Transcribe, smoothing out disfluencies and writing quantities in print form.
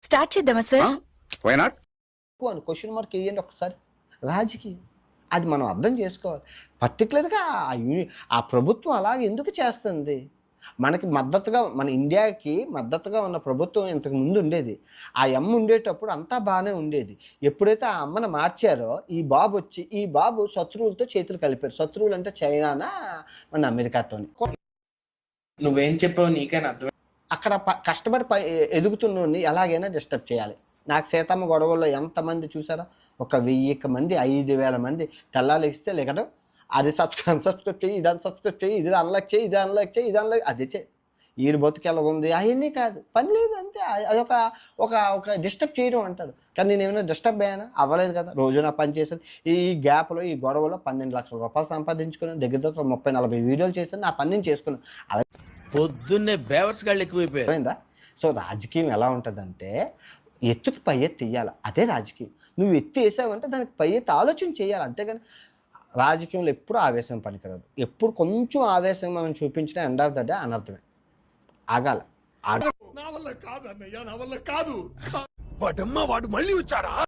Start చేద్దామా sir? Why not? Question mark వేయండి ఒకసారి. రాజకీయం అది మనం అర్థం చేసుకోవాలి. పర్టికులర్గా ఆ ప్రభుత్వం అలాగే ఎందుకు చేస్తుంది? మనకి మద్దతుగా, మన ఇండియాకి మద్దతుగా ఉన్న ప్రభుత్వం ఇంతకు ముందు ఉండేది. ఆ అమ్మ ఉండేటప్పుడు అంతా బాగానే ఉండేది. ఎప్పుడైతే ఆ అమ్మను మార్చారో ఈ బాబు శత్రువులతో చేతులు కలిపారు. శత్రువులు అంటే చైనానా మన అమెరికాతోని. నువ్వేం చెప్పావు నీకైనా అర్థం. అక్కడ కష్టపడి ఎదుగుతున్నోడిని ఎలాగైనా డిస్టర్బ్ చేయాలి. నాకు సీతమ్మ గొడవల్లో ఎంతమంది చూసారా? ఒక 1000 మంది, 5000 మంది తెల్లాలు ఇస్తే లేకడం, అది అన్సబ్స్క్రైబ్ చేయి, ఇది అన్సబ్స్క్రైబ్ చేయి, ఇది అన్లాక్ చేయి, ఇది అన్లాక్ చేయి, ఇది అన్లాక్, అది చేయి. ఈడు బతుకు ఎలాగుంది అవన్నీ కాదు, పని లేదు అంతే. అది ఒక డిస్టర్బ్ చేయడం అంటారు. కానీ నేను ఏమైనా డిస్టర్బ్ అయ్యానా? అవ్వలేదు కదా. రోజు నా పని చేశాను. ఈ గ్యాప్లో, ఈ గొడవలో 12 లక్షల రూపాయలు సంపాదించుకున్నాను. దగ్గర 30-40 వీడియోలు చేశాను. నా పని నేను చేసుకున్నాను. అలా పొద్దున్నే బేవర్స్ గాళ్ళు ఎక్కువైపోయిందా? సో రాజకీయం ఎలా ఉంటుందంటే ఎత్తుకి పై ఎత్తు ఇయ్యాలి. అదే రాజకీయం. నువ్వు ఎత్తి వేసావంటే దానికి పై ఎత్తు ఆలోచన చేయాలి. అంతేగాని రాజకీయంలో ఎప్పుడు ఆవేశం పనికిరాదు. ఎప్పుడు కొంచెం ఆవేశం మనం చూపించిన ఎండ్ ఆఫ్ ద డే అనర్థమే. ఆగాలి. నా వల్ల కాదు అన్నయ్య, నా వల్ల కాదు. వాడమ్మా వాడు మళ్ళీ వచ్చాడా?